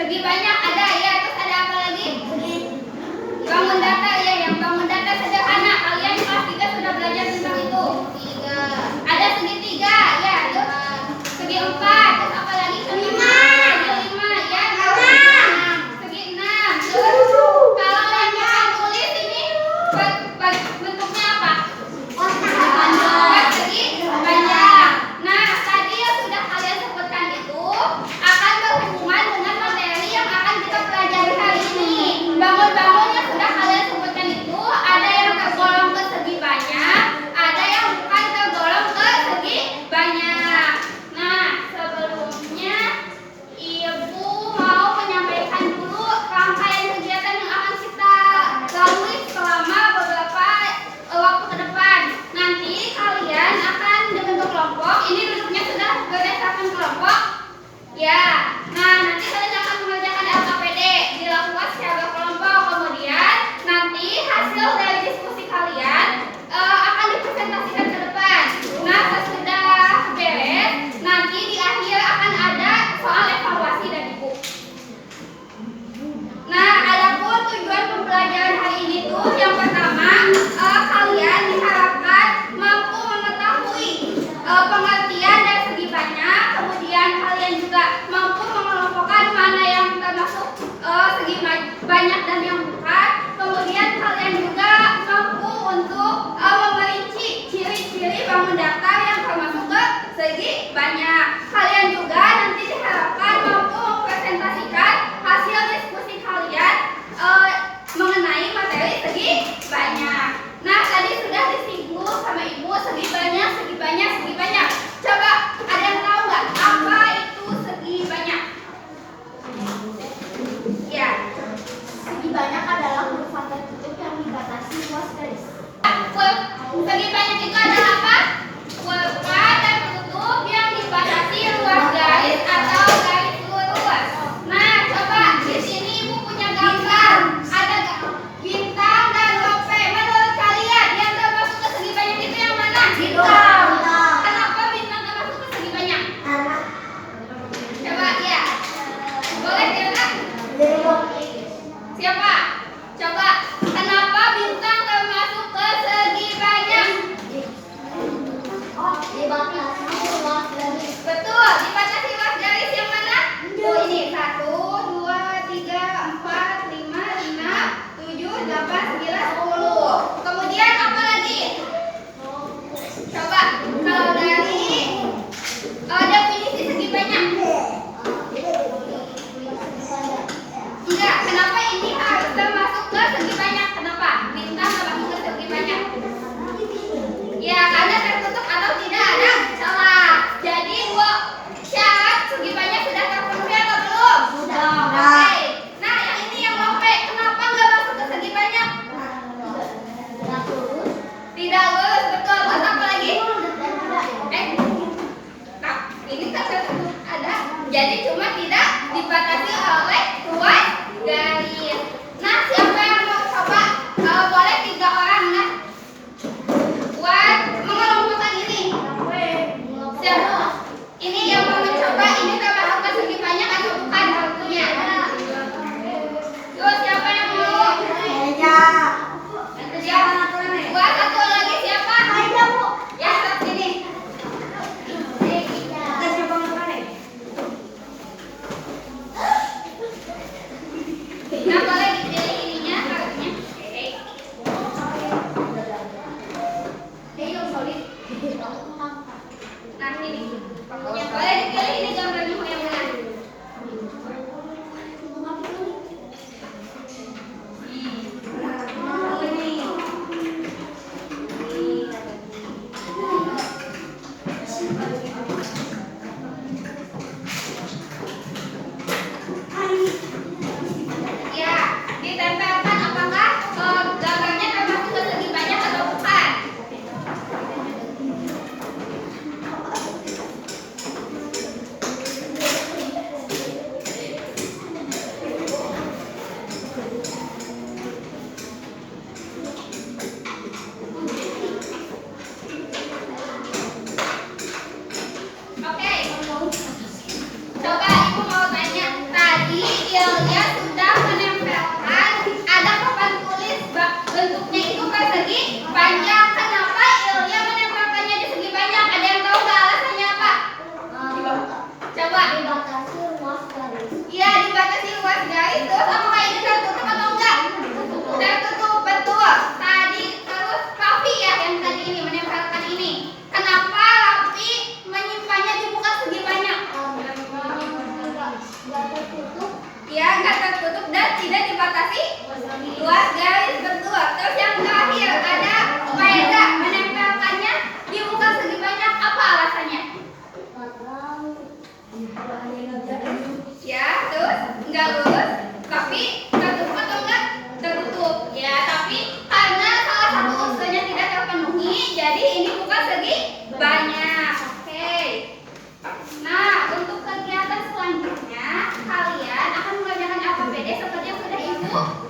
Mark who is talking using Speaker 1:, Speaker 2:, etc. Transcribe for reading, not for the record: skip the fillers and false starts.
Speaker 1: Segi banyak ada ya, terus ada apa lagi? Bangun data ya, yang bangun data sederhana. Kalian kelas 3 sudah belajar tentang itu. Ada segitiga ya, terus segi 4, terus apa lagi? Segi 5 ya, segi 6. Terus kalau yang mau tulis ini bentuknya apa? Segi panjang. Nah, tadi yang sudah kalian sebutkan itu akan berhubungan dengan materi yang akan kita pelajari hari ini. Bangun-bangun yang sudah kalian sebutkan itu ada yang tergolong ke segi banyak, ada yang bukan tergolong ke segi banyak. Nah, sebelumnya Ibu mau menyampaikan dulu rangkaian kegiatan yang akan kita lalui selama beberapa waktu ke depan. Nanti kalian akan dibentuk kelompok. Ini duduknya sudah berdasarkan kelompok. Ya, nah nanti kalian akan mengerjakan LKPD dilakukan secara kelompok. Kemudian nanti hasil dari diskusi kalian akan dipresentasikan ke depan. Nah, sesudah beres, nanti di akhir akan ada soal evaluasi dari Ibu. Nah, adapun tujuan pembelajaran hari ini tuh yang pertama, kalian diharapkan mampu mengetahui pengertian dari segi banyak. Kemudian kalian juga mampu mengelompokkan mana yang termasuk segi banyak dan yang bukan. Kemudian kalian juga mampu untuk memerinci ciri-ciri bangun data yang termasuk ke segi banyak. Kalian juga nanti diharapkan mampu mempresentasikan hasil diskusi kalian mengenai materi segi banyak. Nah, tadi sudah disinggung sama Ibu segi banyak, segi banyak, segi banyak. Coba ada yang tahu nggak apa itu segi banyak? Ya,
Speaker 2: Segi banyak adalah huruf tertutup yang dibatasi luas garis.
Speaker 1: segi banyak itu adalah apa? Pulpen tertutup yang dibatasi luas garis atau garis lurus. Nah, coba di sini Ibu punya gambar. Ada bintang dan lope. Menurut kalian yang termasuk ke segi banyak itu yang mana? Bintang. Kenapa bintang termasuk ke segi banyak? Coba ya. Boleh kira? Siapa? Coba. Kenapa bintang termasuk ke segi banyak? Betul, dibatasi luas garis yang mana? Tuh ini 1, 2, 3, 4, 5, 6, 7, 8, 9, 10. Kemudian apa lagi? Coba kalau dari definisi segi banyak. Enggak, kenapa ini harus termasuk ke segi banyak? Kenapa? Bintang termasuk ke segi banyak. Ya, karena tertutup atau tidak ada celah. Jadi dua syarat segi banyak sudah terpenuhi atau belum?
Speaker 2: Sudah.
Speaker 1: Oke. Nah, yang ini yang lope, kenapa nggak masuk ke segi banyak? Tidak lurus, betul. Terus apa lagi? Nah, ini kan tertutup ada. Jadi cuma tidak dibatasi oleh luas garis. Ya, nggak tertutup dan tidak dibatasi luas garis berdua. Terus yang terakhir ada faedah menempelkannya di muka segi banyak. Apa alasannya? Ya, terus nggak lurus, tapi tertutup atau enggak tertutup. Ya, tapi karena salah satu unsurnya tidak terpenuhi, jadi ini muka segi banyak. Oke. Nah, untuk kegiatan selanjutnya kalian akan mengerjakan APBD seperti yang sudah Ibu